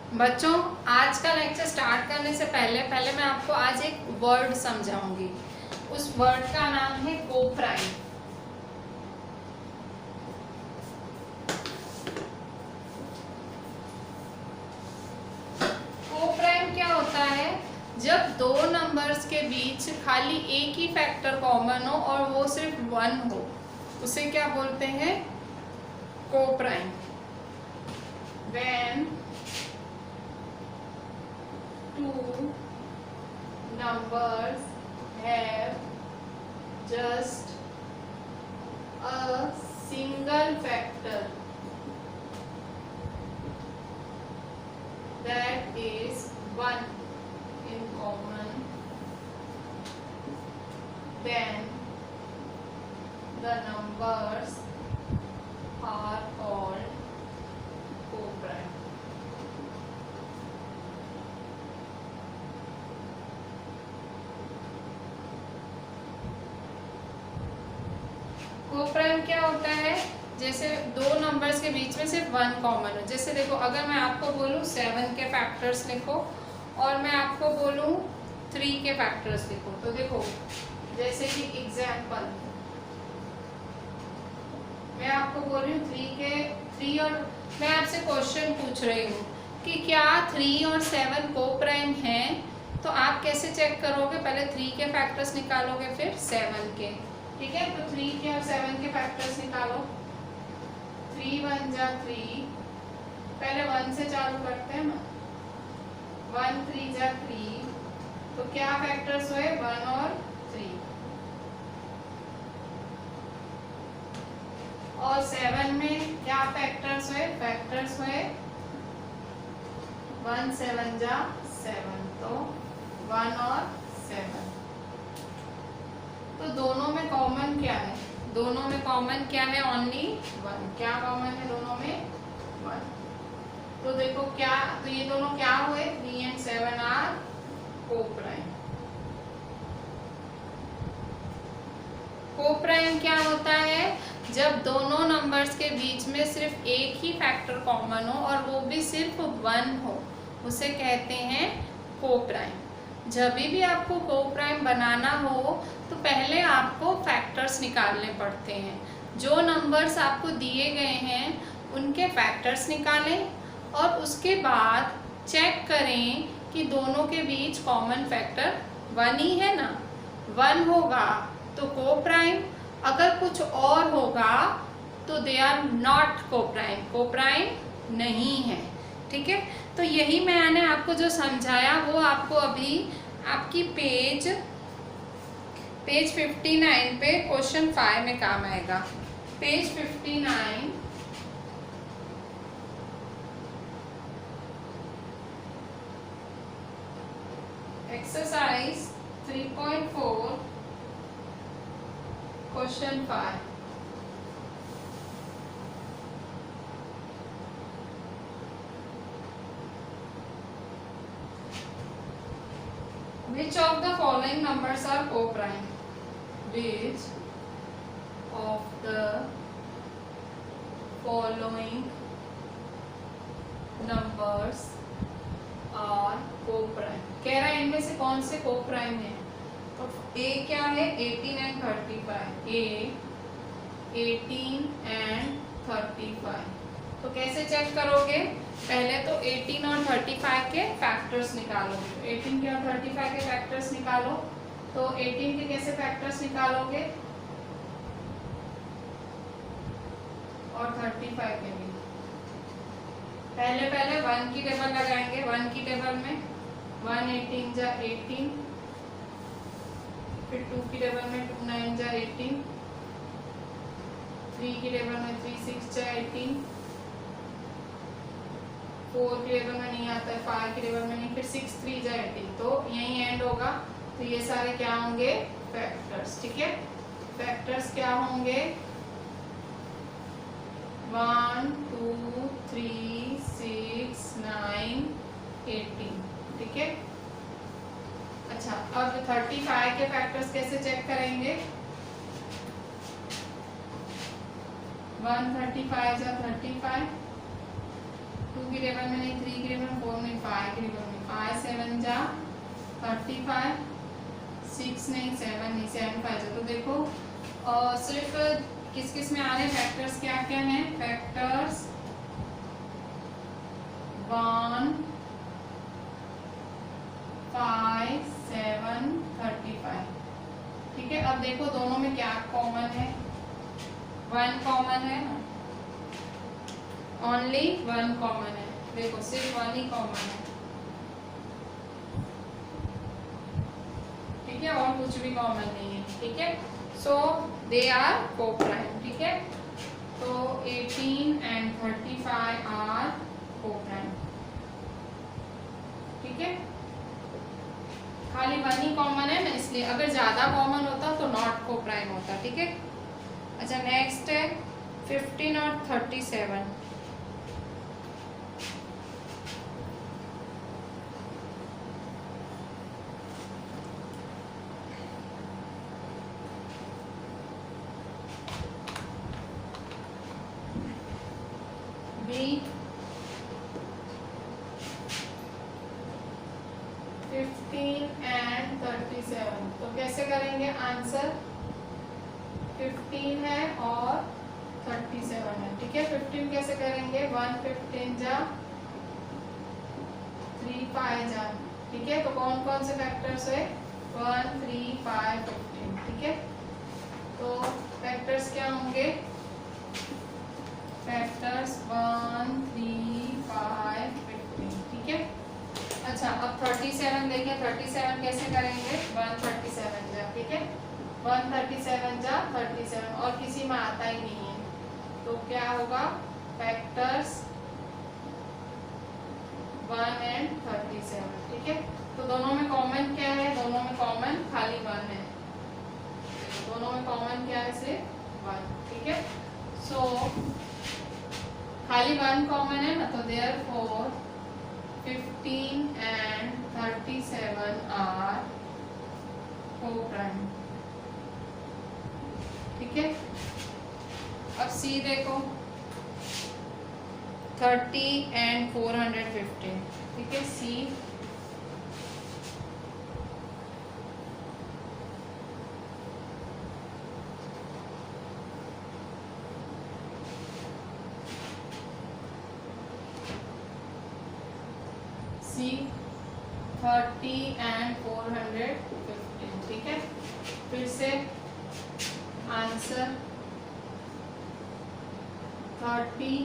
बच्चों, आज का लेक्चर स्टार्ट करने से पहले पहले मैं आपको आज एक वर्ड समझाऊंगी। उस वर्ड का नाम है कोप्राइम। कोप्राइम क्या होता है? जब दो नंबर्स के बीच खाली एक ही फैक्टर कॉमन हो और वो सिर्फ 1 हो, उसे क्या बोलते हैं? Coprime. When two numbers have just a single factor that is 1 in common, then the numbers are called coprime. Coprime क्या होता है? जैसे दो नंबर्स के बीच में सिर्फ 1 कॉमन हो। जैसे देखो, अगर मैं आपको बोलूँ 7 के फैक्टर्स लिखो और मैं आपको बोलूँ 3 के फैक्टर्स लिखो, तो देखो जैसे कि एग्जाम्पल मैं आपको बोल रही हूँ 3 और मैं आपसे क्वेश्चन पूछ रही हूँ कि क्या 3 और 7 कोप्राइम हैं, तो आप कैसे चेक करोगे? पहले 3 के फैक्टर्स निकालोगे, फिर 7 के। ठीक है, तो 3 के और 7 के फैक्टर्स निकालो। 3 1 जा 3, पहले 1 से चालू करते हैं ना। 1 3 जा 3, तो क्या फैक्टर्स हुए? 1 और 3। और 7 में क्या फैक्टर्स हुए? फैक्टर्स हुए 1 7 जा 7, तो 1 और 7। तो दोनों में कॉमन क्या है? दोनों में कॉमन क्या है? ओनली 1। क्या कॉमन है दोनों में? 1। तो देखो क्या, तो ये दोनों क्या हुए? 3 and 7 आर कोप्राइम। कोप्राइम क्या होता है? जब दोनों नंबर्स के बीच में सिर्फ एक ही फैक्टर कॉमन हो और वो भी सिर्फ 1 हो, उसे कहते हैं कोप्राइम। जब भी आपको कोप्राइम बनाना हो तो पहले आपको फैक्टर्स निकालने पड़ते हैं। जो नंबर्स आपको दिए गए हैं उनके फैक्टर्स निकालें और उसके बाद चेक करें कि दोनों के बीच कॉमन फैक्टर 1 ही है ना। 1 होगा तो कोप्राइम, अगर कुछ और होगा तो they are not coprime, coprime नहीं है। ठीक है, तो यही मैंने आपको जो समझाया वो आपको अभी आपकी पेज 59 पे क्वेश्चन 5 में काम आएगा। Page 59, exercise 3.4, question 5। Which of the following numbers are coprime? Which of the following numbers are coprime? कह रहा है इनमें से कौन से कोप्राइम है? तो A क्या है? 18 and 35। A 18 and 35। तो कैसे चेक करोगे? पहले तो 18 और 35 के फैक्टर्स निकालोगे। तो 18 के और 35 के फैक्टर्स निकालो। तो 18 के कैसे फैक्टर्स निकालोगे और 35 के भी? पहले 1 की टेबल लगाएंगे। 1 की टेबल में 1 18 जा 18, फिर 2 की टेबल में 2 9 जा 18, 3 की टेबल में 3 6 जा 18, 4 की टेबल में नहीं आता है, 5 की टेबल में नहीं, फिर 6 3 जा 18। तो यही एंड होगा। तो ये सारे क्या होंगे? फैक्टर्स। ठीक है, फैक्टर्स क्या होंगे? 1 2 3 6 9 18। ठीक है, अच्छा अब 35 के फैक्टर्स कैसे चेक करेंगे? 1 35 जा 35, 2 की टेबल में नहीं, 3 की टेबल में 4 में की टेबल में 5 7 जा 35, 6 नहीं 7 नहीं 7 5 जा। तो देखो सिर्फ किस किस में आ रहे हैं फैक्टर्स, क्या क्या हैं फैक्टर्स 1 5 7 35। ठीक है, अब देखो दोनों में क्या कॉमन है, 1 कॉमन है, ओनली 1 कॉमन है। देखो सिर्फ 1 ही कॉमन है। ठीक है, और कुछ भी कॉमन नहीं है। ठीक है, सो दे आर कोप्राइम। ठीक है, तो 18 and 35 आर कोप्राइम। ठीक है, खाली 1 ही कॉमन है ना, इसलिए अगर ज्यादा कॉमन होता तो नॉट कोप्राइम होता। ठीक है, अच्छा नेक्स्ट है 15 और 37। बी 15 and 37, तो कैसे करेंगे आंसर, 15 है और 37 है। ठीक है, 15 कैसे करेंगे, 1 15 जा 3 5 जा। ठीक है, तो कौन कौन से फैक्टर्स है 1 3 5 15। ठीक है, तो फैक्टर्स क्या होंगे, फैक्टर्स 1 3 5 15। ठीक है, अच्छा अब 37 देखें, 37 कैसे करेंगे, 137 जा। ठीक है, 137 जा 37, और किसी में आता ही नहीं है, तो क्या होगा फैक्टर्स 1 and 37। ठीक है, तो दोनों में कॉमन क्या है, दोनों में कॉमन खाली 1 है, दोनों में कॉमन क्या है सिर्फ 1। ठीक है, सो खाली 1 कॉमन है ना, तो देयरफॉर 15 and 37 आर कोप्राइम। ठीक है, अब सी देखो 30 and 415। ठीक है, सी सी 30 and 415। ठीक है, फिर से आंसर 30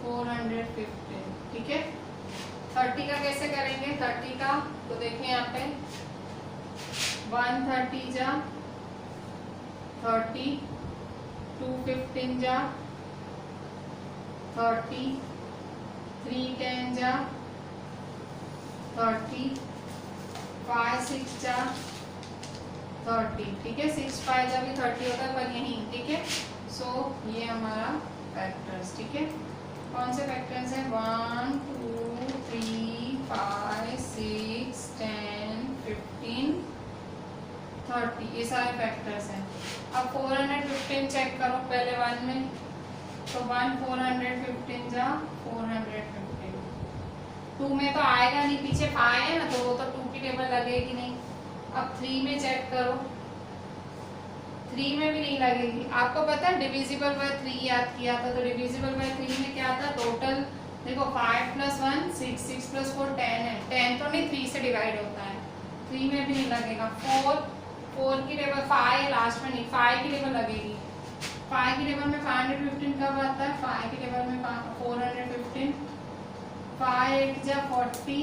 415। ठीक है, 30 का कैसे करेंगे, 30 का तो देखें यहाँ पे 130 जा 30, 215 जा 30, 310 जा 30, 5 6 जा 30। ठीक है, 6 5 जा भी 30 होता है पर यहीं। ठीक है, सो ये हमारा फैक्टर्स। ठीक है, कौन से फैक्टर्स हैं 1 2 3 5 6 10 15 30, ये सारे फैक्टर्स हैं। अब 415 चेक करो पहले 1 में, तो 1 415 जा 415। 2 में तो आएगा नहीं, पीछे 5 है ना, तो वो तो 2 की टेबल लगेगी नहीं। अब 3 में चेक करो, 3 में भी नहीं लगेगी। आपको पता है डिविजिबल बाय 3 याद किया था, तो डिविजिबल बाय 3 में क्या था, टोटल देखो 5 + 1 6 6 + 4 10 है, 10 तो नहीं 3 से डिवाइड होता है, 3 में भी नहीं लगेगा। 4 की टेबल 5 लास्ट में नहीं, 5 की टेबल लगेगी। 5 की टेबल में 515 कब आता है, 5 की टेबल में 415, 5 8 जा 40,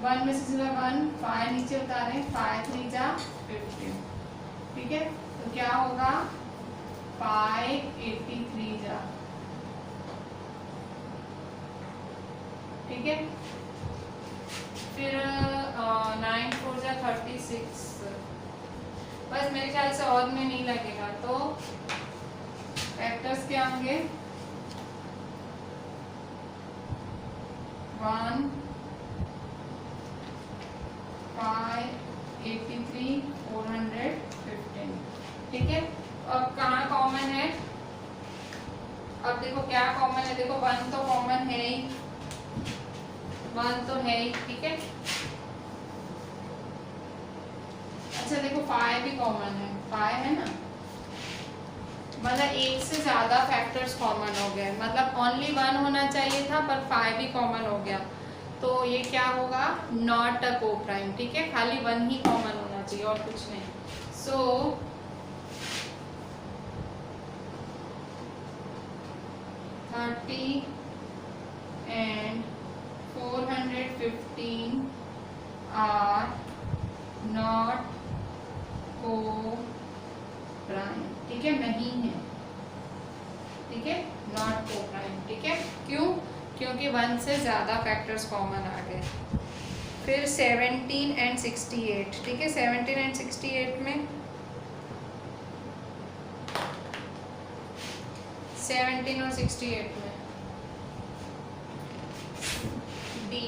1 में से 1 5 नीचे उतारें, 5 3 जा 15। ठीक है, तो क्या होगा 583 जा। ठीक है, फिर 9 4 जा 36, बस मेरे ख्याल से और में नहीं लगेगा। तो फैक्टर्स क्या होंगे 1 5 83 415। ठीक है, अब कहाँ कॉमन है, अब देखो क्या कॉमन है, देखो 1 तो कॉमन है ही, 1 तो है ही, ठीक है। अच्छा देखो 5 भी कॉमन है, 5 है ना, मतलब एक से ज्यादा फैक्टर्स कॉमन हो गए, मतलब ओनली 1 होना चाहिए था पर 5 भी कॉमन हो गया, तो ये क्या होगा, नॉट अ को प्राइम, ठीक है। खाली 1 ही कॉमन होना चाहिए और कुछ नहीं। सो 30 and 415 are not को प्राइम, ठीक है, नहीं है, ठीक है, नॉट को प्राइम, ठीक है। क्यों? क्योंकि 1 से ज़्यादा फैक्टर्स कॉमन आ गए। फिर 17 and 68, ठीक है, 17 and 68 में 17 और 68 में डी,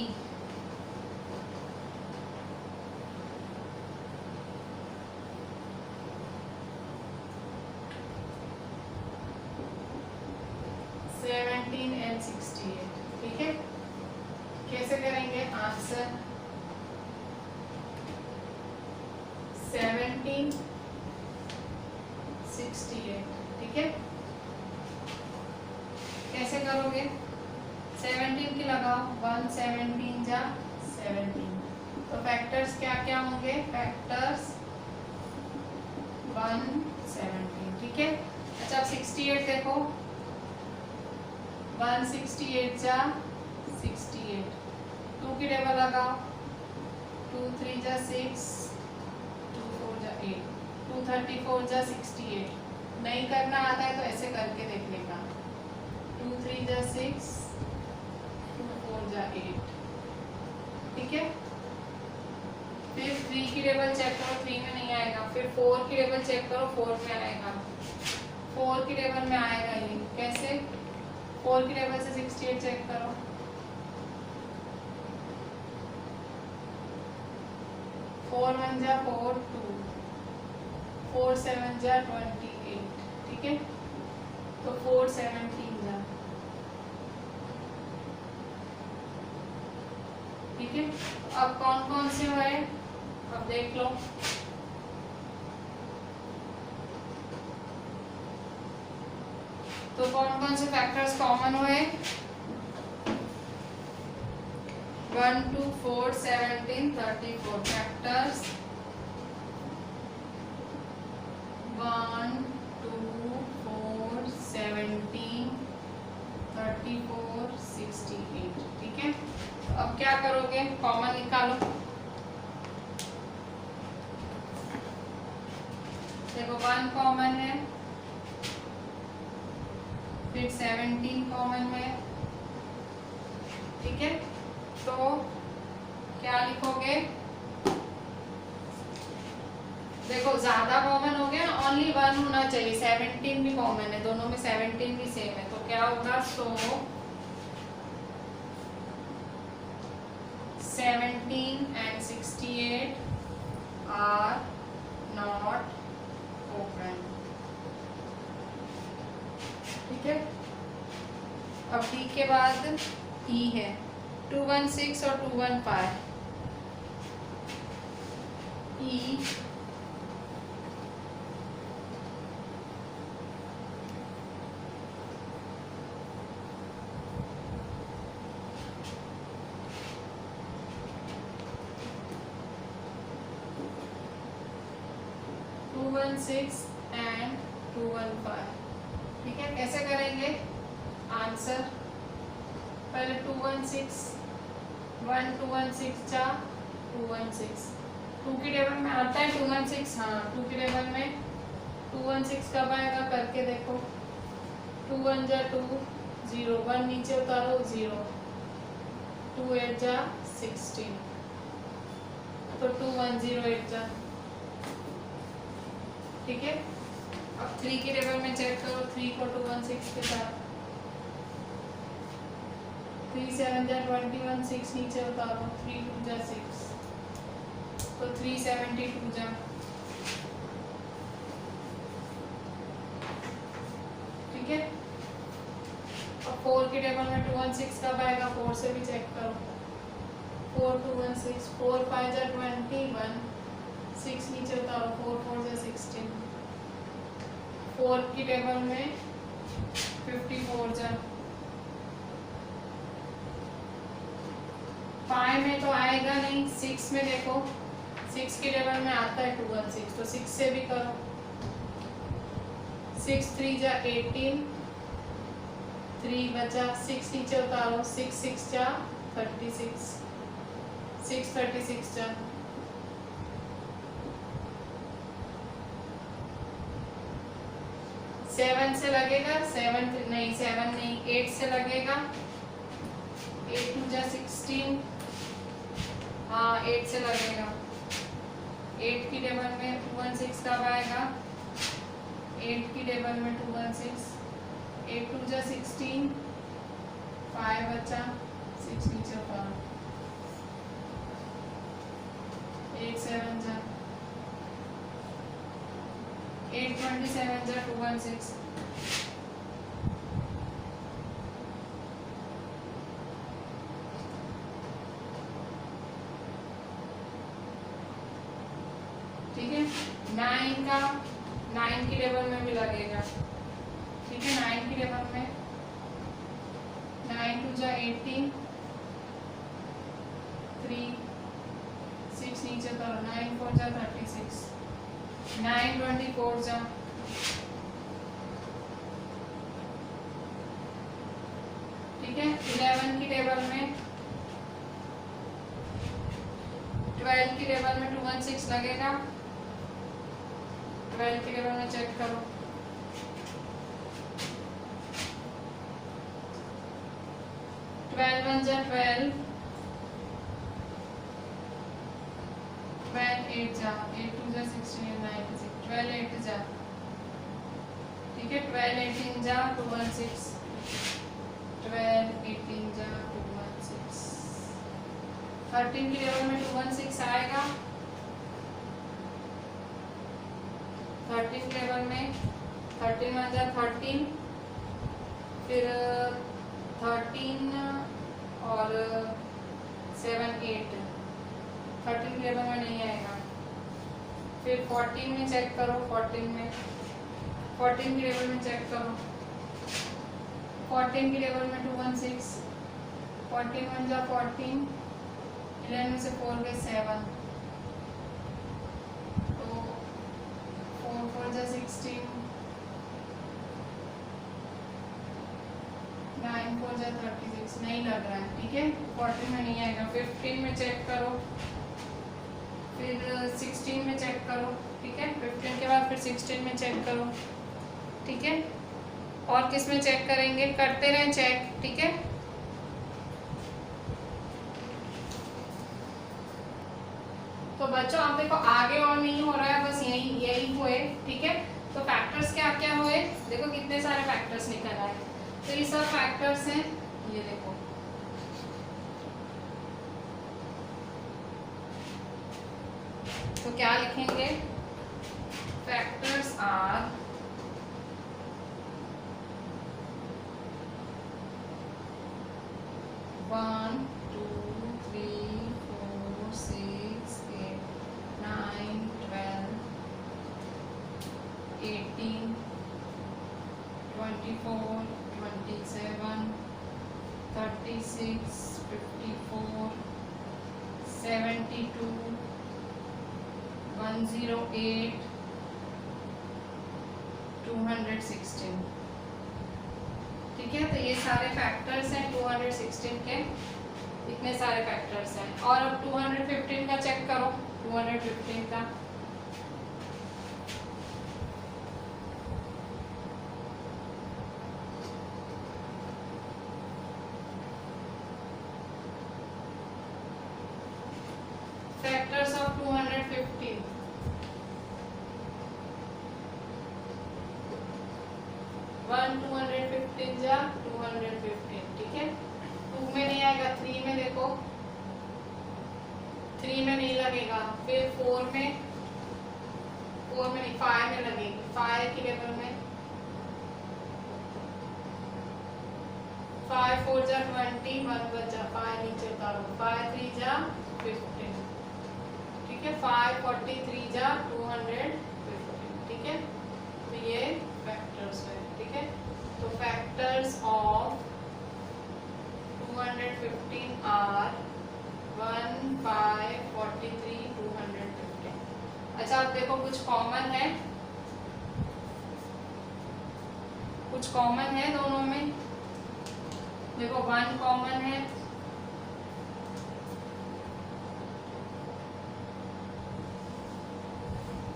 एंड 68, ठीक है। कैसे करेंगे आंसर, 17 68, ठीक है। कैसे करोगे, 17 की लगाओ, 1 17 जा 17, तो फैक्टर्स क्या क्या होंगे, फैक्टर्स 1 17, ठीक है। अच्छा अब 68 देखो, 1 68 जा 68, 2 की टेबल लगाओ, 2 3 जा 6, 2 4 जा 8, 2 34 जा 68, नहीं करना आता है तो ऐसे करके देख लेगा, 2 3 जा 6, 2 4 जा 8, ठीक है। फिर 3 की टेबल चेक करो, 3 में नहीं आएगा, फिर 4 की टेबल चेक करो, 4 में आएगा, 4 की टेबल में आएगा ये, कैसे, 4 की टेबल से 68 चेक करो, 4 1 जा 4 2, 4 7 जा 28, ठीक है, तो 4 17 जा, ठीक है। अब कौन कौन से हुए, अब देख लो, तो कौन कौन से फैक्टर्स कॉमन हुए, 1 2 4 17 34 फैक्टर्स, 1 2 4 17 34 68, ठीक है। तो अब क्या करोगे, कॉमन निकालो, देखो 1 कॉमन है, फिर 17 कॉमन है, ठीक है। तो क्या लिखोगे, देखो ज्यादा कॉमन हो गया, ओनली 1 होना चाहिए, 17 भी कॉमन है, दोनों में 17 भी सेम है, तो क्या होगा, सो 17 and 68 are not co-prime, ठीक है। अब डी के बाद ई है, 216 और 215, ई 216 and 215, ठीक है। कैसे करेंगे आंसर, पहले 216 1 216 जा 216, 2 की टेबल में आता है 216, हाँ 2 की टेबल में 216 कब आएगा करके देखो, 2 1 जा 2 0, 1 नीचे उतारो 0, 2 8 जा 16, तो 2 1 0 8 जा, ठीक है। अब 3 की टेबल में चेक करो, 3 को 216 के साथ, 3 7 जा 21, 6 नीचे उतारो, 3 2 जा 6, तो 372 जा, ठीक है। अब 4 की टेबल में 216 कब आएगा, 4 से भी चेक करो, 4 2 1 6, 4 5 जा 21, 6 नीचे उतारो, 4 4 जा 16, 4 की टेबल में 54 जा, 5 में तो आएगा नहीं, 6 में देखो, 6 की टेबल में आता है 2 1 6, तो 6 से भी करो, 6 3 जा 18, 3 बचा, 6 नीचे उतारो, 6 6 जा 36, 6 36 जा, 7 से लगेगा, 7 नहीं 7 नहीं 8 से लगेगा, 8 2 जा 16, हाँ 8 से लगेगा, 8 की टेबल में 2 1 6 कब आएगा, 8 की टेबल में 2 1 6, 8 2 जा 16, 5 बचा, 6 नीचे उतारो, 8 7 जा, 8 27 जा 2 1 6, ठीक है। 9 का 9 की टेबल में भी लगेगा, ठीक है, 9 की टेबल में 9 2 जा 18, 3 6 नीचे करो, 9 4 जा 36, 9 24 जा, ठीक है। 11 की टेबल में 12 की टेबल में 2 1 6 लगेगा, 12 की टेबल में चेक करो, 12 1 जा 12, 12 8 जा, 8 2 जा 16, 9 6, 12 8 जा, ठीक है, 12 18 जा 2 1 6, 12 18 जा 2 1 6, 13 की टेबल में 2 1 6 आएगा, 13 टेबल में 13 1 जा 13, फिर 13 और 7 8, 13 टेबल में नहीं आएगा, फिर 14 में चेक करो, 14 में 14 की टेबल में चेक करो, 14 की टेबल में 2 1 6, 14 1 जा 14, 11 में से 4 गए 7, तो 4 4 जा 16, 9 4 जा 36, नहीं लग रहा है, ठीक है, 14 में नहीं आएगा, 15 में चेक करो, फिर 16 में चेक करो, ठीक है, 15 के बाद फिर 16 में चेक करो, ठीक है। और किस में चेक करेंगे, करते रहें चेक, ठीक है। तो बच्चों आप देखो आगे और नहीं हो रहा है, बस यही हुए, ठीक है। तो फैक्टर्स क्या क्या हुए, देखो कितने सारे फैक्टर्स निकल आए, तो ये सब फैक्टर्स हैं, ये देखो, तो क्या लिखेंगे, फैक्टर्स आर वन 2 3 4 6 8 9 12 18 24 27 36 54 72 108 216, ठीक है। तो ये सारे फैक्टर्स हैं 216 के, इतने सारे फैक्टर्स हैं। और अब 215 का चेक करो, 215 का, फैक्टर्स ऑफ 215, 1 215 जा 215, ठीक है। 2 में नहीं आएगा, 3 में देखो, 3 में नहीं लगेगा, फिर 4 में नहीं, 5 में लगेगी, 5 की टेबल में 5 4 जा 20, 1 बचा, 5 नीचे निकालो, 5 3 जा 15, ठीक है, 5 43 जा 215, ठीक है। तो ये फैक्टर्स है, ठीक है। तो फैक्टर्स ऑफ 215 आर 1 5 43 215। अच्छा अब देखो कुछ कॉमन है, कुछ कॉमन है दोनों में। देखो 1 कॉमन है,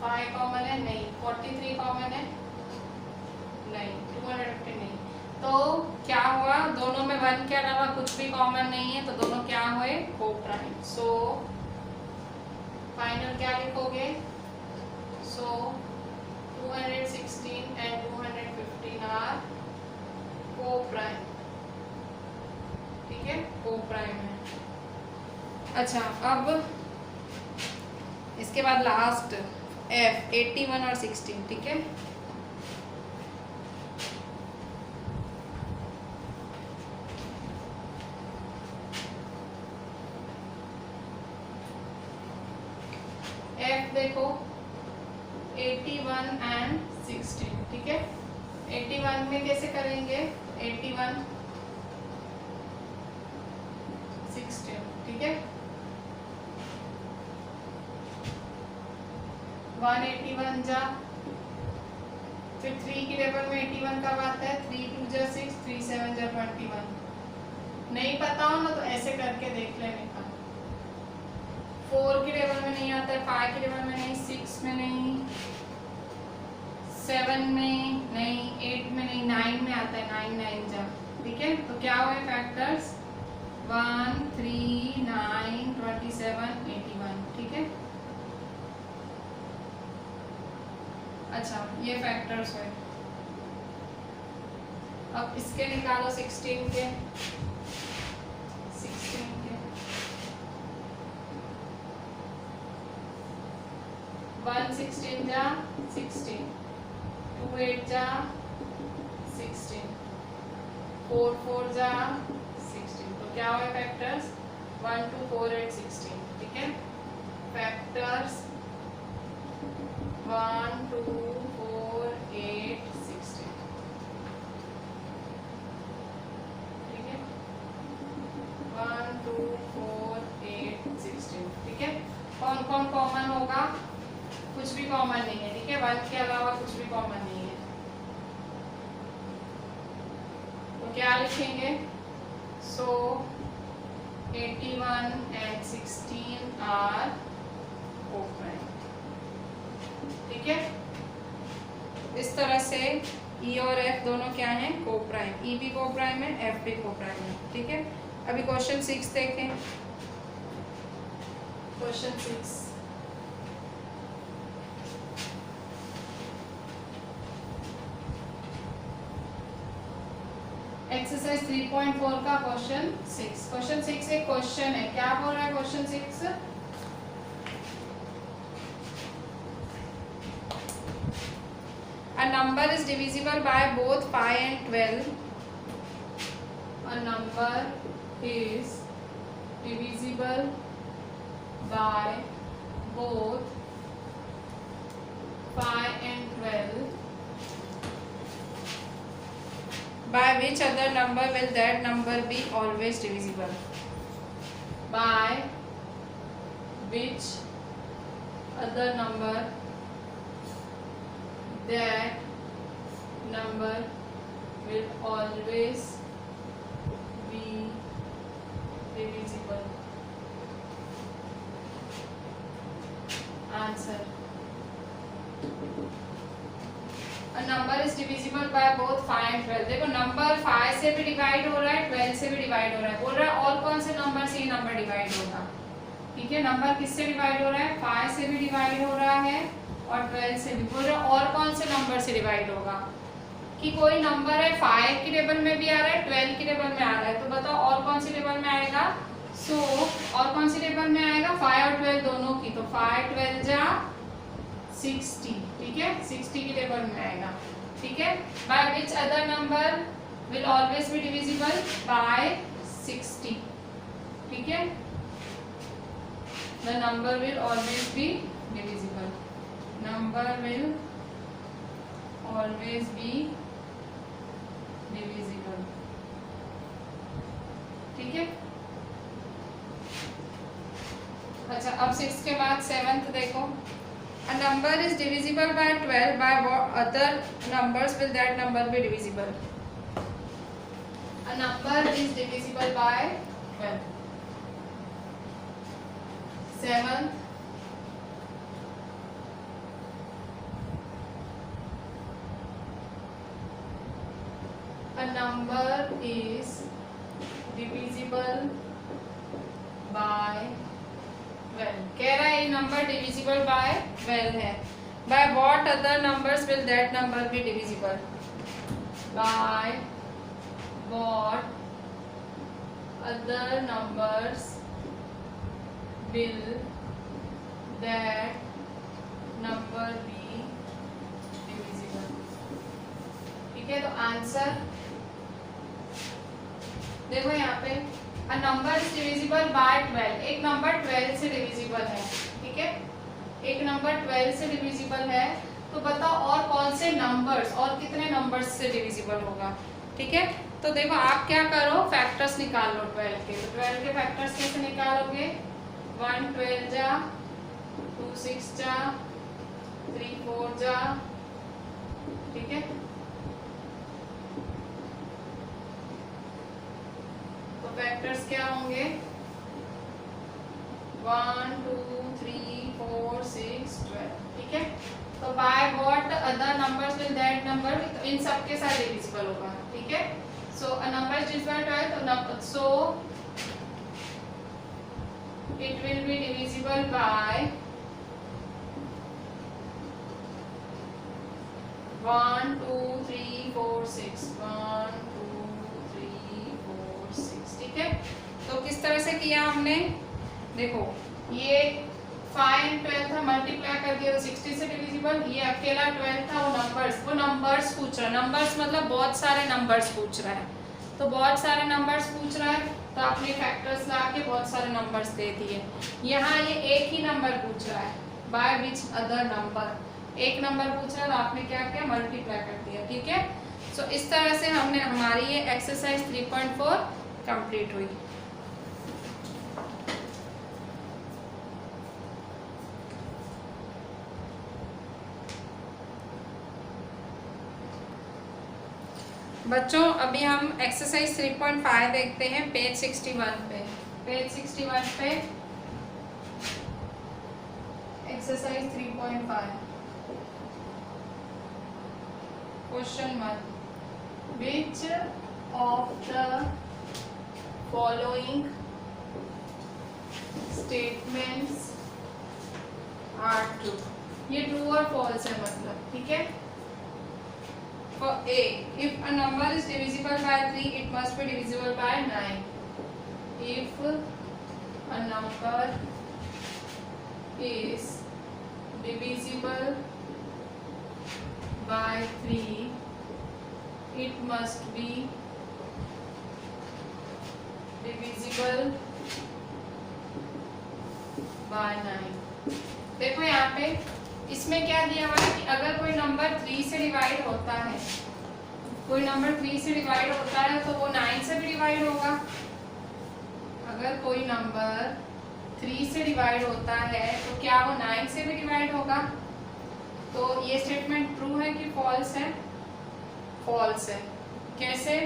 5 कॉमन है नहीं, 43 कॉमन है नहीं, 215 नहीं। तो क्या हुआ, दोनों में 1 के अलावा कुछ भी कॉमन नहीं है, तो दोनों क्या हुए, कोप्राइम। सो फाइनल क्या लिखोगे, सो 216 एंड 215 आर कोप्राइम, ठीक है, कोप्राइम है। अच्छा अब इसके बाद लास्ट F 81 और 16, ठीक है। F देखो 81 एंड 16, ठीक है। 81 में कैसे करेंगे, 81 16, ठीक है। 181 जा, फिर 3 की टेबल में 81 कब आता है, 3 2 जा 6, 3 7 जा 21। नहीं पता हो ना तो ऐसे करके देख लेने का। 4 की टेबल में नहीं आता है, 5 की टेबल में नहीं, 6 में नहीं, 7 में नहीं, 8 में नहीं, 9 में आता है, 9 9 जा, ठीक है। तो क्या हुए फैक्टर्स, 1 3 9 27 81, ठीक है। अच्छा ये फैक्टर्स हुए। अब इसके निकालो 16 के, 16 के 1 16 जा 16, 2 8 जा 16, 4 4 जा 16। तो क्या हुए फैक्टर्स, 1 2 4 8 16, ठीक है। फैक्टर्स 1 2 4 8 16, ठीक है, 1 2 4 8 16, ठीक है। कौन कौन कॉमन होगा, कुछ भी कॉमन नहीं है, ठीक है, 1 के अलावा कुछ भी कॉमन नहीं है। तो क्या लिखेंगे, सो 81 एंड 16 आर कोप्राइम, ठीक है। इस तरह से E और F दोनों क्या हैं, कोप्राइम। E भी कोप्राइम है, F भी कोप्राइम है, ठीक है। अभी क्वेश्चन 6 देखें। क्वेश्चन 6, एक्सरसाइज 3.4 का क्वेश्चन 6। क्वेश्चन 6 एक क्वेश्चन है, क्या बोल रहा है question 6, a number is divisible by both 5 and 12. A number is divisible by both 5 and 12. By which other number will that number be always divisible? By which other number that number will always be divisible? Answer. A number is divisible by both 5 and 12. देखो number 5 से भी divide हो रहा है, 12 से भी divide हो रहा है। बोल रहा है और कौन से नंबर से ये नंबर डिवाइड होगा, ठीक है। नंबर किससे डिवाइड हो रहा है, 5 से भी डिवाइड हो रहा है और 12 से भी। बोल रहा है और कौन से नंबर से डिवाइड होगा, कि कोई नंबर है 5 की टेबल में भी आ रहा है, 12 की टेबल में आ रहा है, तो बताओ और कौन सी टेबल में आएगा। सो और कौन सी टेबल में आएगा, 5 और 12 दोनों की, तो 5 12 जा 60, ठीक है, 60 की टेबल में आएगा, ठीक है। By which other number will always be divisible, by 60, ठीक है। the number will always be divisible. Number will always be divisible. ठीक है। अच्छा, अब 6 के बाद 7th देखो। A number is divisible by 12. By what other numbers will that number be divisible? A number is divisible by 12. 7th, a number is divisible by 12. कह रहा है ये नंबर डिविजिबल बाय 12 है। By what other numbers will that number be divisible? By what other numbers will that number be divisible? ठीक है, तो answer देखो यहाँ पे a number is divisible by 12. एक नंबर 12 से डिविजिबल है, ठीक है, एक नंबर 12 से डिविजिबल है, तो बताओ और कौन से नंबर्स और कितने नंबर्स से डिविजिबल होगा। ठीक है, तो देखो आप क्या करो, फैक्टर्स निकाल लो 12 के। तो 12 के फैक्टर्स कैसे निकालोगे? 1 12 जा, 2 6 जा, 3 4 जा, ठीक है। तो फैक्टर्स क्या होंगे? 1 2 3 4 6 12, ठीक है। तो by what other numbers will that number, तो इन सब के साथ डिविजिबल होगा, ठीक है। So a number is divisible by 12, so it will be divisible by 1 2 3 4 6, 1 2 3 4 6, ठीक है। तो किस तरह से किया हमने? देखो ये 5 12 था, मल्टीप्लाई कर दिया तो 60 से डिविजिबल। ये अकेला 12 था, वो नंबर्स पूछ रहा है, नंबर्स मतलब बहुत सारे नंबर्स पूछ रहा है, तो बहुत सारे नंबर्स पूछ रहा है, तो आपने फैक्टर्स ला के बहुत सारे नंबर्स दे दिए। यहाँ ये एक ही नंबर पूछ रहा है, बाय विच अदर नंबर, एक नंबर पूछ रहा है, तो आपने क्या किया? मल्टीप्लाई कर दिया, ठीक है। सो इस तरह से हमने हमारी ये एक्सरसाइज 3.4 कंप्लीट हुई। बच्चों अभी हम एक्सरसाइज 3.5 देखते हैं पेज 61 पे। पेज 61 पे exercise 3.5 question 1, which of the following statements are true. ये ट्रू और फॉल्स है मतलब, ठीक है। For A, if a number is divisible by 3, it must be divisible by 9. If a number is divisible by 3, it must be divisible by 9. देखो यहाँ पे इसमें क्या दिया हुआ है कि अगर कोई नंबर 3 से डिवाइड होता है, कोई नंबर 3 से डिवाइड होता है तो वो 9 से भी डिवाइड होगा। अगर कोई नंबर 3 से डिवाइड होता है तो क्या वो 9 से भी डिवाइड होगा? तो ये स्टेटमेंट ट्रू है कि फॉल्स है? फॉल्स है। कैसे?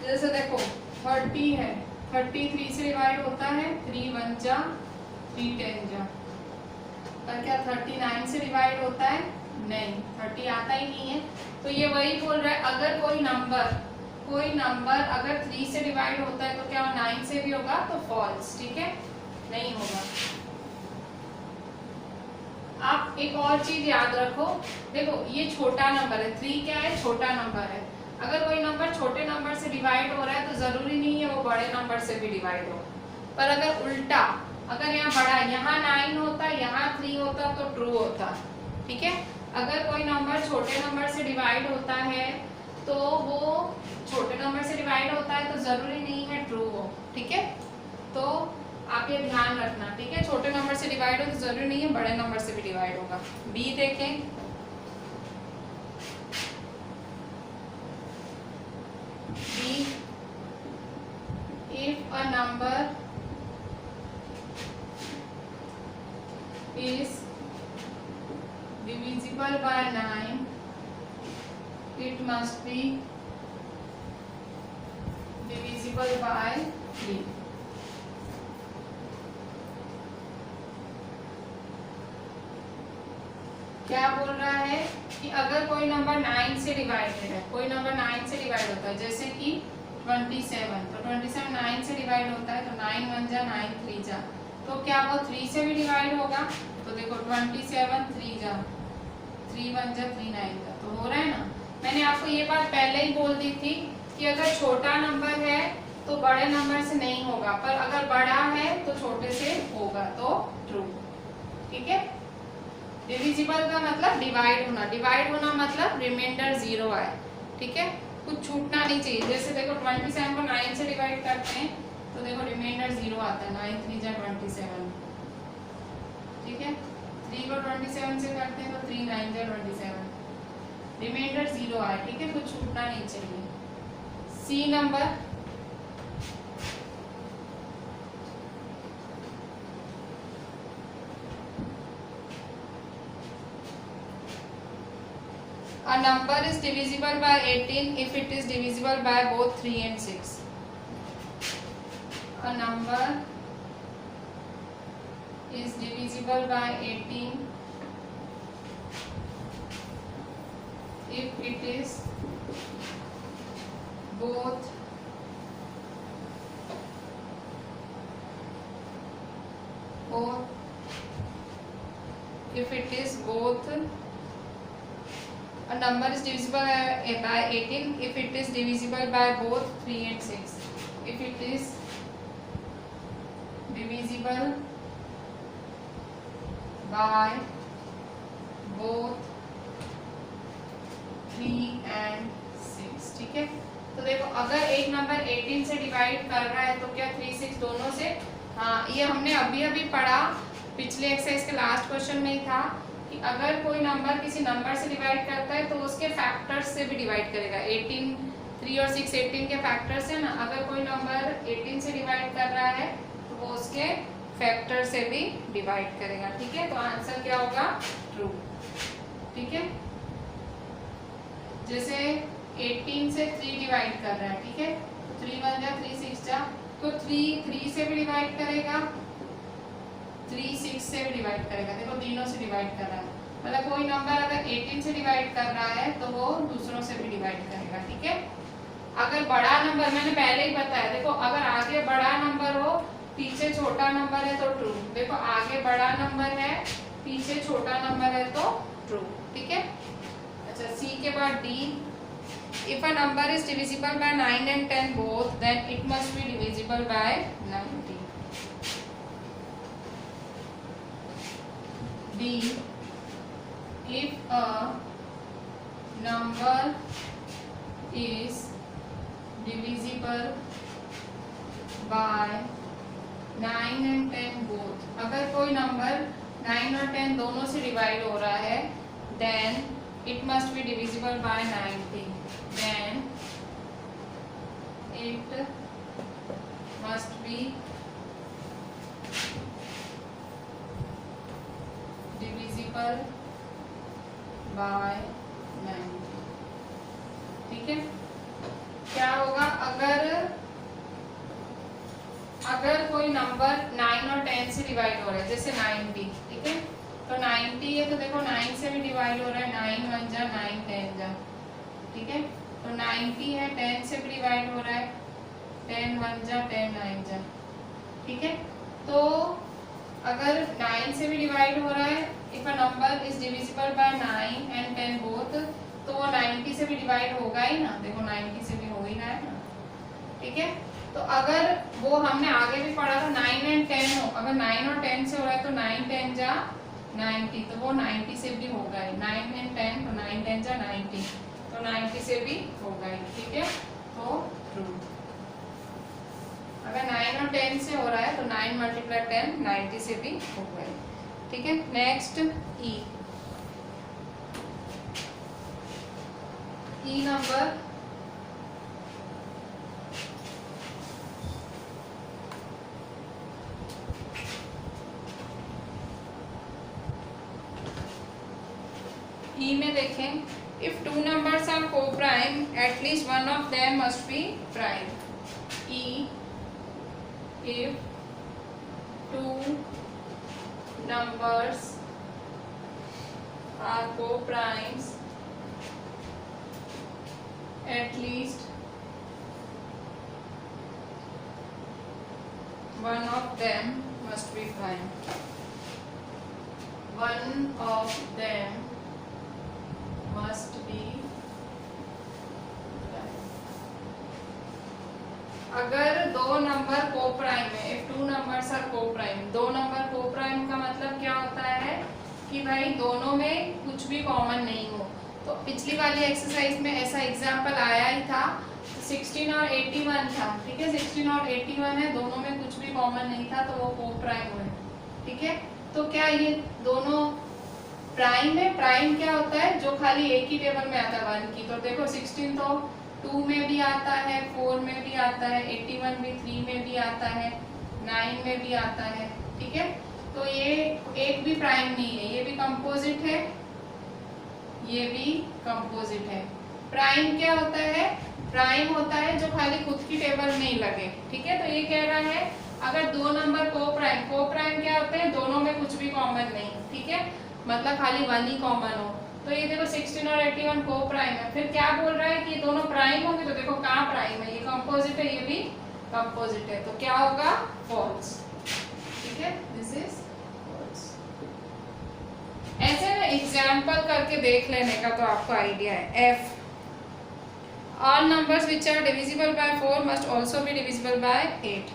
जैसे देखो 30 है, 30 3 से डिवाइड होता है, 3 1 जा, 3 10 जा, पर क्या 39 से डिवाइड होता है? नहीं, 30 आता ही नहीं है। तो ये वही बोल रहा है अगर कोई नंबर अगर 3 से डिवाइड होता है तो क्या 9 से भी होगा? तो फॉल्स, ठीक है, नहीं होगा। आप एक और चीज याद रखो, देखो ये छोटा नंबर है, 3 क्या है? छोटा नंबर है। अगर कोई नंबर छोटे नंबर से डिवाइड हो रहा है तो जरूरी नहीं है वो बड़े नंबर से भी डिवाइड हो। पर अगर उल्टा, अगर यहाँ बड़ा, यहाँ 9 होता, यहाँ 3 होता तो ट्रू होता, ठीक है। अगर कोई नंबर छोटे नंबर से डिवाइड होता है तो वो छोटे नंबर से डिवाइड होता है तो जरूरी नहीं है ट्रू हो, ठीक है। तो आप ये ध्यान रखना, ठीक है। छोटे नंबर से डिवाइड हो तो जरूरी नहीं है बड़े नंबर से भी डिवाइड होगा। बी देखें, B, if a number is divisible by 9, it must be divisible by 3. क्या बोल रहा है कि अगर कोई नंबर 9 से डिवाइडेड है, कोई नंबर 9 से डिवाइड होता है, जैसे कि 27, तो 27 9 से डिवाइड होता है, तो 9 1 जा 9 3 जा, तो क्या वो 3 से भी डिवाइड होगा? तो देखो 27 3 जा 3 1 जा 3 9 जा, तो हो रहा है ना। मैंने आपको ये बात पहले ही बोल दी थी कि अगर छोटा नंबर है तो बड़े नंबर से नहीं होगा, पर अगर बड़ा है तो छोटे से होगा, तो ट्रू, ठीक है। डिविजिबल का मतलब डिवाइड होना, डिवाइड होना मतलब रिमाइंडर 0 आए, ठीक है, कुछ छूटना नहीं चाहिए। जैसे देखो 27 को 9 से डिवाइड करते हैं तो देखो रिमाइंडर 0 आता है, 9 3 जा 27, ठीक है। 3 को 27 से करते हैं तो 3 9 जा 27, रिमाइंडर 0 आए, ठीक है, कुछ छूटना नहीं चाहिए। C number, a number is divisible by 18 if it is divisible by both 3 and 6. A number is divisible by 18 if it is both a number is divisible by 18 if it is divisible by both 3 and 6. If it is divisible by both 3 and 6, ठीक है। तो देखो अगर एक number 18 से divide कर रहा है तो क्या 3 6 दोनों से, हाँ ये हमने अभी अभी पढ़ा, पिछले एक्सरसाइज के लास्ट क्वेश्चन में ही था कि अगर कोई नंबर किसी नंबर से डिवाइड करता है तो उसके फैक्टर्स से भी डिवाइड करेगा। 18 3 और 6 18 के फैक्टर्स है ना, अगर कोई नंबर 18 से डिवाइड कर रहा है तो वो उसके फैक्टर से भी डिवाइड करेगा, ठीक है। तो आंसर क्या होगा? ट्रू, ठीक है। जैसे 18 से 3 डिवाइड कर रहा है, ठीक है, 3 1 जा 3 6 जा, तो 3 3 से भी डिवाइड करेगा, 3 6 से भी डिवाइड करेगा, देखो तीनों से डिवाइड कर रहा है। मतलब कोई नंबर अगर 18 से डिवाइड कर रहा है तो वो दूसरों से भी डिवाइड करेगा, ठीक है। अगर बड़ा नंबर, मैंने पहले ही बताया, देखो अगर आगे बड़ा नंबर हो पीछे छोटा नंबर है तो ट्रू, देखो आगे बड़ा नंबर है पीछे छोटा नंबर है तो ट्रू, ठीक है। अच्छा सी के बाद D, if a number is divisible by 9 and 10 both then it must be divisible by 90. D, if a number is divisible by 9 and 10 both, अगर कोई नंबर 9 और 10 दोनों से डिवाइड हो रहा है then it must be divisible by 90. Then it must be divisible by 90, ठीक है। क्या होगा अगर कोई नंबर 9 और 10 से डिवाइड हो रहा है, जैसे 90, ठीक है, तो 90 है तो देखो 9 से भी डिवाइड हो रहा है, 9 1 जा 9 10 जा, ठीक है, तो 90 है 10 से भी डिवाइड हो रहा है, 10 1 जा 10 9 जा, ठीक है। तो अगर 9 से भी डिवाइड हो रहा है, if a number is divisible bye 9 and 10 both, तो वो 90 से भी डिवाइड होगा ही ना, देखो 90 से भी हो ही रहा है ना, ठीक है। तो अगर वो हमने आगे भी पढ़ा था 9 एंड 10 हो, अगर 9 और 10 से हो रहा है तो 9 10 जा 90, तो वो 90 से भी होगा ही, 9 एंड 10 तो 9 10 जा 90, तो 90 से भी होगा ही, ठीक है, तो ट्रू। अगर 9 और 10 से हो रहा है तो 9 × 10 90 से भी हो गए। ठीक है, नेक्स्ट ई नंबर ई में देखें, इफ टू नंबर्स आर को prime at least one of them must be prime. E if two numbers are co-primes at least one of them must be prime. One of them must be prime. अगर दो number को prime है, if two numbers are को prime, दो number को prime का मतलब क्या होता है कि भाई दोनों में कुछ भी कॉमन नहीं हो। तो पिछली वाली एक्सरसाइज में ऐसा एग्जांपल आया ही था, 16 और 81 था। ठीक है, 16 और 81 है, दोनों में कुछ भी कॉमन नहीं था तो वो को प्राइम है। ठीक है, तो क्या ये दोनों प्राइम है? प्राइम क्या होता है? जो खाली एक ही टेबल में आता है 1 की। तो देखो 16 तो 2 में भी आता है, 4 में भी आता है, 81 भी 3 में भी आता है, 9 में भी आता है। ठीक है, तो ये एक भी प्राइम नहीं है, ये भी कंपोजिट है, ये भी कंपोजिट है। प्राइम क्या होता है? प्राइम होता है जो खाली खुद की टेबल में ही लगे। ठीक है, तो ये कह रहा है अगर दो नंबर को प्राइम क्या होते हैं? दोनों में कुछ भी कॉमन नहीं। ठीक है, मतलब खाली 1 ही कॉमन हो। तो ये देखो 16 और 81 को प्राइम है। फिर क्या बोल रहा है कि ये दोनों प्राइम होंगे, तो देखो कहाँ प्राइम है, ये कंपोजिट है, ये भी कंपोजिट है, तो क्या होगा? फॉल्स। ठीक है, दिस इज फॉल्स। ऐसे ना एग्जाम्पल करके देख लेने का तो आपको आइडिया है। F, all numbers which are divisible by 4 must also be divisible by 8।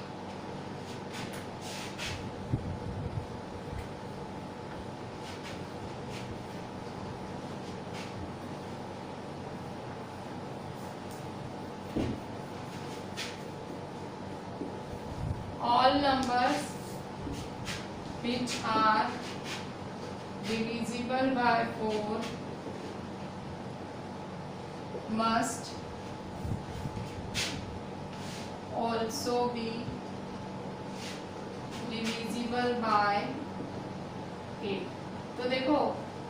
All numbers which are divisible by 4 must also be divisible by 8। तो देखो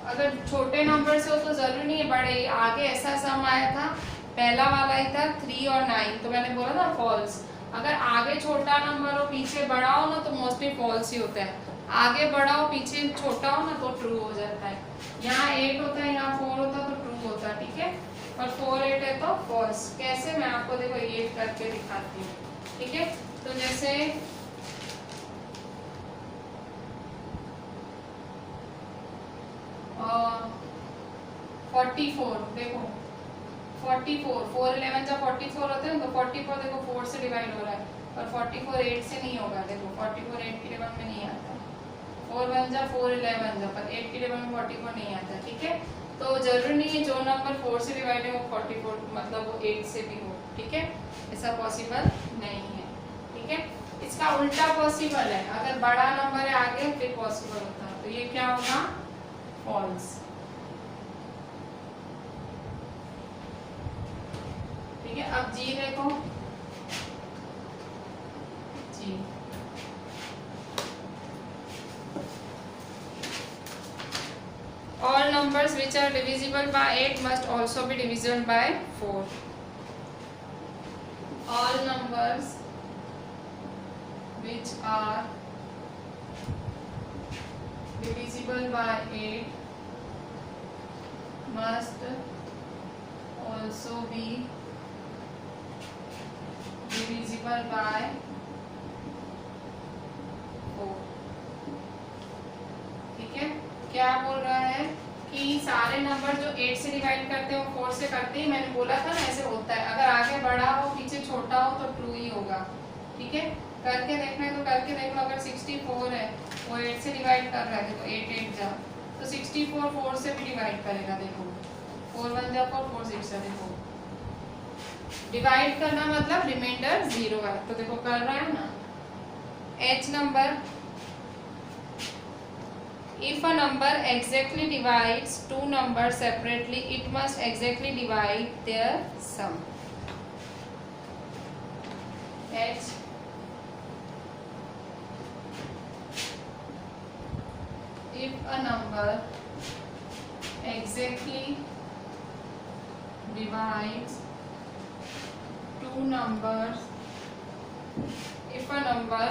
अगर छोटे नंबर से हो तो जरूरी नहीं है बड़े। आगे ऐसा सम आया था, पहला वाला ही था 3 और 9, तो मैंने बोला था फॉल्स। अगर आगे छोटा नंबर हो पीछे बड़ा हो ना तो मोस्टली फॉल्स ही होता है। आगे बड़ा हो पीछे छोटा हो ना तो ट्रू हो जाता है। यहाँ 8 होता है, यहाँ 4 होता है तो ट्रू होता है। ठीक है, और 4 8 है तो फॉल्स। कैसे? मैं आपको देखो ये करके दिखाती हूँ। ठीक है, तो जैसे 44 देखो 44 4 11 जब 44 होते हैं तो 44 देखो 4 से डिवाइड हो रहा है, और 44 8 से नहीं होगा। देखो 44 8 की टेबल में नहीं आता, 4 1 जा 4 11 जा, पर 8 की टेबल में 44 नहीं आता। ठीक है, तो जरूरी नहीं है जो नंबर 4 से डिवाइड है वो 44 मतलब वो 8 से भी हो। ठीक है, ऐसा पॉसिबल नहीं है। ठीक है, इसका उल्टा पॉसिबल है। अगर बड़ा नंबर है आगे फिर पॉसिबल होता है, तो ये क्या होगा? फॉल्स। ठीक है, अब जी देखो, जी all numbers which are divisible by 8 must also be divisible by 4। all numbers which are divisible by 8 must also be divisible by 4। ठीक है, क्या बोल रहा है कि सारे नंबर जो 8 से डिवाइड करते हैं वो 4 से करते हैं। मैंने बोला था ना ऐसे होता है। अगर आगे बड़ा हो पीछे छोटा हो तो ट्रू ही होगा। ठीक है, करके देखना है तो करके देख लो। अगर 64 है वो 8 से डिवाइड कर रहा है, देखो 8 8 जा, तो 64 4 से भी डिवाइड करेगा। देखो 4 1 जा 4 4 6 जा, देखो डिवाइड करना मतलब रिमाइंडर 0 है, तो देखो कर रहा है ना। H number, if a number exactly divides two numbers separately, it must exactly divide their sum. H if a number exactly divides two numbers, if a number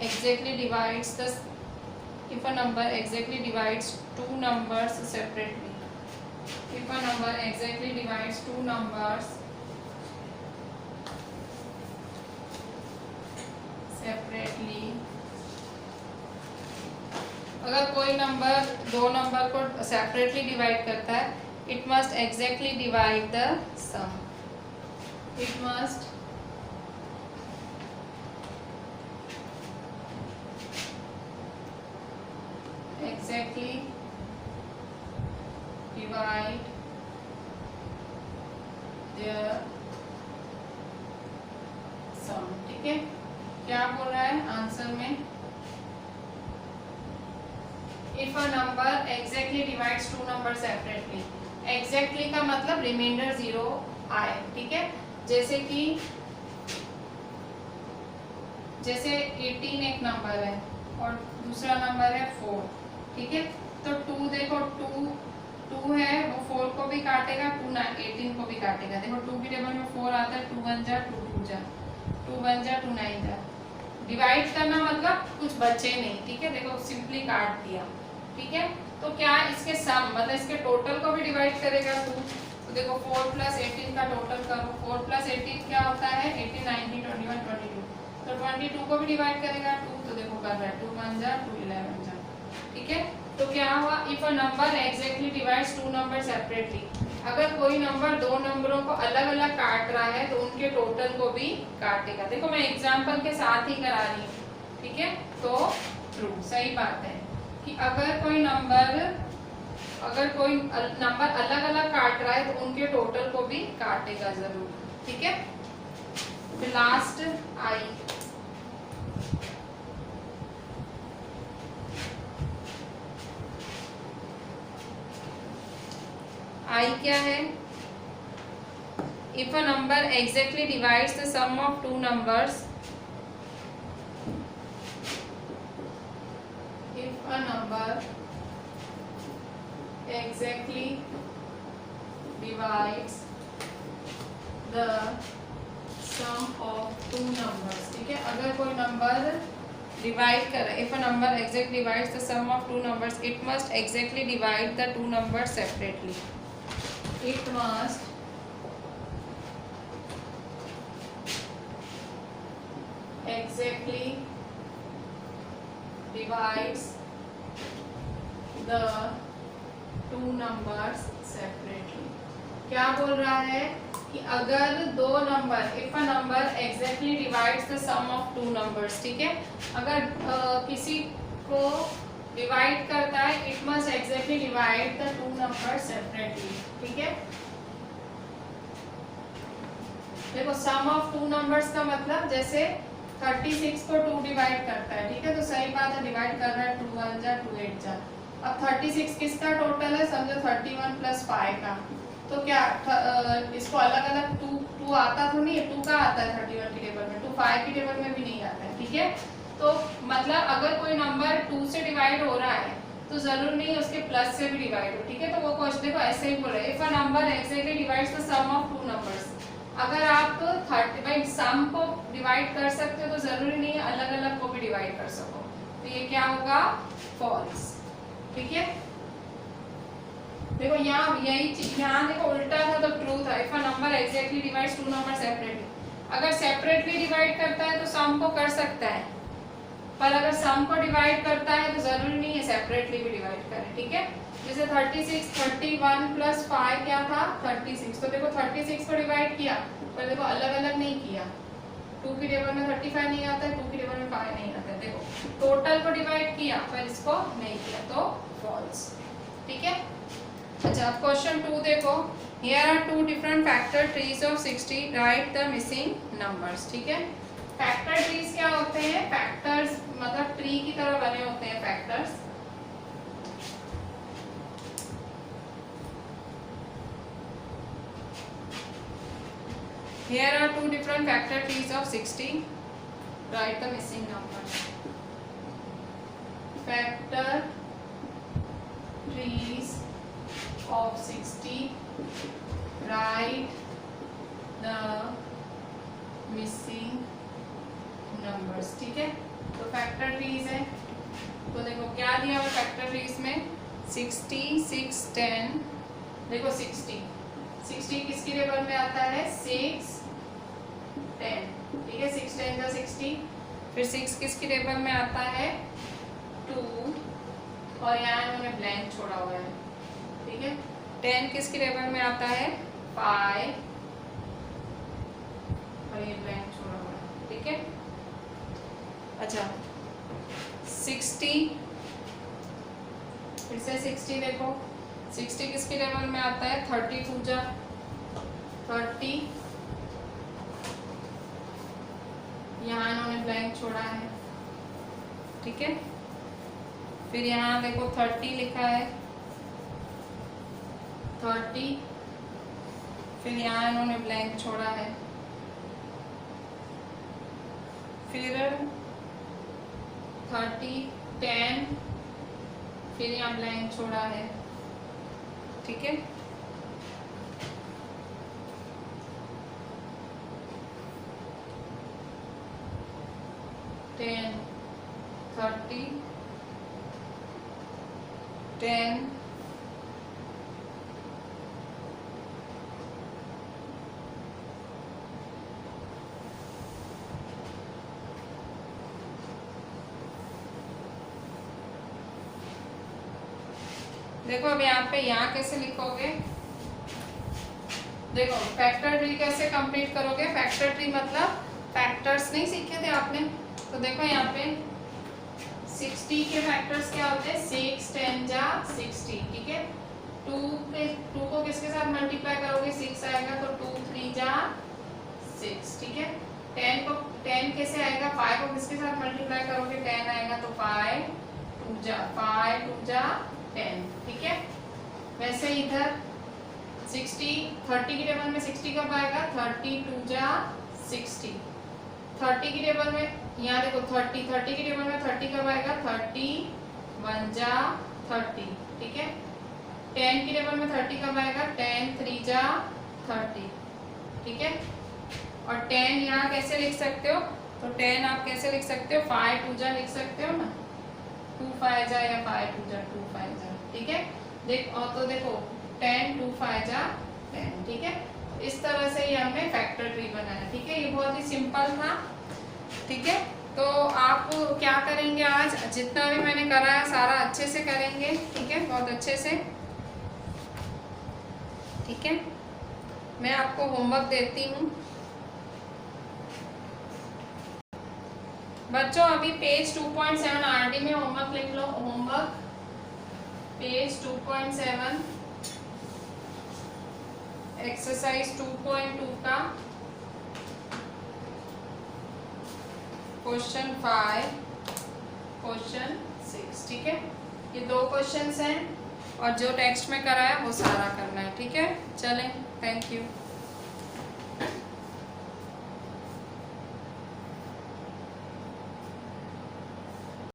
exactly divides the if a number exactly divides two numbers separately, if a number exactly divides two numbers separately, अगर कोई number दो number को separately divide करता है, it must exactly divide the sum, it must exactly divide their sum. ठीक है, क्या बोल रहा है आंसर में? If a number exactly divides two numbers separately, exactly का मतलब रिमाइंडर 0 आए, ठीक है। जैसे कि जैसे 18 एक नंबर है और दूसरा नंबर है 4, ठीक है। तो 2 देखो 2 है, वो 4 को भी काटेगा, 2 ना 18 को भी काटेगा। देखो 2 की टेबल में 4 आता है, 2 1 जा 2 2 जा 2 1 जा 2 9 जा। डिवाइड करना मतलब कुछ बचे नहीं, ठीक है। देखो सिंपली काट दिया, ठीक है। तो क्या इसके सम मतलब इसके टोटल को भी डिवाइड करेगा 2। तो देखो 4 + 18 का टोटल करो, 4 + 18 क्या होता है 18 19 21 22, तो 22 को भी डिवाइड करेगा 2। तो देखो कर रहा है 2 1 जा 2 11 जा, ठीक है। तो क्या हुआ, if a number exactly divides two number separately, अगर कोई नंबर दो नंबरों को अलग अलग काट रहा है तो उनके टोटल को भी काटेगा। देखो मैं एग्जांपल के साथ ही करा रही हूँ, ठीक है। तो ट्रू, सही बात है कि अगर कोई नंबर अलग अलग काट रहा है तो उनके टोटल को भी काटेगा जरूर, ठीक है। फिर लास्ट आई क्या है? If a number exactly divides the sum of two numbers, if a number exactly divides the sum of two numbers, ठीक है। अगर कोई नंबर डिवाइड कर रहा है, if a number exactly divides the sum of two numbers, it must exactly divide the two numbers separately, it must exactly divides the two numbers separately। क्या बोल रहा है कि अगर दो number, if a number exactly divides the sum of two numbers, ठीक है। अगर किसी को डिवाइड करता है, it must exactly divide the to number separately, ठीक है। देखो सम ऑफ टू नंबर्स का मतलब जैसे 36 को 2 डिवाइड करता है, ठीक है। तो सही बात है, डिवाइड कर रहा है 2 1 जा 2 8 जा। अब 36 किसका टोटल है, समझो 31 + 5 का। तो क्या इसको अलग अलग 2 आता तो नहीं है, 2 का आता है 31 की टेबल में, 2 5 की टेबल में भी नहीं आता है, ठीक है। तो मतलब अगर कोई नंबर 2 से डिवाइड हो रहा है तो जरूर नहीं उसके प्लस से भी डिवाइड हो, ठीक है। तो वो क्वेश्चन देखो ऐसे ही बोल रहा है, if a number exactly divides the sum of two numbers, अगर आप 30 सम को डिवाइड कर सकते हो तो जरूरी नहीं है अलग अलग को भी डिवाइड कर सको। तो ये क्या होगा, फॉल्स, ठीक है। देखो यहाँ यही चीज, यहाँ देखो उल्टा था तो ट्रू था। If a number exactly divides two number separately, अगर सेपरेटली डिवाइड करता है तो सम को कर सकता है, पर अगर सम को डिवाइड करता है तो जरूरी नहीं है सेपरेटली भी डिवाइड करे, ठीक है। जैसे 36 31 + 5 क्या था 36, तो देखो 36 को डिवाइड किया पर देखो अलग अलग नहीं किया। 2 की टेबल में 35 नहीं आता है, 2 की टेबल में 5 नहीं आता है। देखो टोटल को डिवाइड किया पर इसको नहीं किया, तो फॉल्स, ठीक है। अच्छा, अब क्वेश्चन 2 देखो। Here are 2 different factor trees of 60, write the missing numbers. ठीक है, फैक्टर ट्रीज क्या होते हैं? फैक्टर्स मतलब ट्री की तरह बने होते हैं factors. Here are 2 different factor trees of 60. Write the missing numbers. Factor trees of 60. Write the missing numbers. ठीक है, तो फैक्टर ट्रीज है, तो देखो क्या दिया हुआ फैक्टर ट्रीज में 60, 6, 10। देखो 60 किसकी टेबल में आता है? 6, 10। ठीक है, 6 10 का 60। फिर 6 किसकी टेबल में आता है? 2, और यहाँ इन्होंने ब्लैंक छोड़ा हुआ है। ठीक है, 10 किसकी टेबल में आता है? 5, और ये ब्लैंक छोड़ा हुआ है। ठीक है, अच्छा 60, फिर से 60 देखो, 60 किसकी टेबल में आता है? 30 पूजा 30, यहाँ इन्होंने ब्लैंक छोड़ा है। ठीक है, फिर यहाँ देखो 30 लिखा है 30, फिर यहाँ इन्होंने ब्लैंक छोड़ा है। फिर 30, 10, फिर यहाँ ब्लैंक छोड़ा है। ठीक है, टेन 30, 10, देखो अब यहाँ पे यहाँ कैसे लिखोगे? देखो फैक्टर ट्री कैसे कंप्लीट करोगे? फैक्टर ट्री मतलब फैक्टर्स नहीं सीखे थे आपने, तो देखो यहाँ पे 60 के फैक्टर्स क्या होते हैं? 6 10 जा 60। ठीक है, 2 को किसके साथ मल्टीप्लाई करोगे? 6 आएगा, तो 2 3 जा 6। ठीक है, 10 कैसे आएगा? 5 को किसके साथ मल्टीप्लाई करोगे? 10 आएगा, तो 5 2 जा 10। ठीक है, वैसे इधर 30 की टेबल में 60 कब आएगा? 30 2 जा 60। 30 की टेबल में यहाँ देखो 30 की टेबल में 30 कब आएगा? 30 1 जा 30। ठीक है, 10 की टेबल में 30 कब आएगा? 10 3 जा 30। ठीक है, और 10 यहाँ कैसे लिख सकते हो? तो 10 आप कैसे लिख सकते हो? 5 2 जा लिख सकते हो ना, 2 5 जा या 5 2 जा 2 5 जा। ठीक है, तो देखो 10 2 5 जा 10। ठीक है, इस तरह से ये हमने फैक्टर ट्री बनाया। ठीक है, ये बहुत ही सिंपल था। ठीक है, तो आप क्या करेंगे? आज जितना भी मैंने कराया सारा अच्छे से करेंगे। ठीक है, बहुत अच्छे से। ठीक है, मैं आपको होमवर्क देती हूँ बच्चों। अभी पेज 2.7 आरडी में होमवर्क लिख लो। होमवर्क पेज 2.7 एक्सरसाइज 2.2 का क्वेश्चन 5 क्वेश्चन 6। ठीक है, ये 2 क्वेश्चंस हैं और जो टेक्स्ट में कराया वो सारा करना है। ठीक है, चलें, थैंक यू।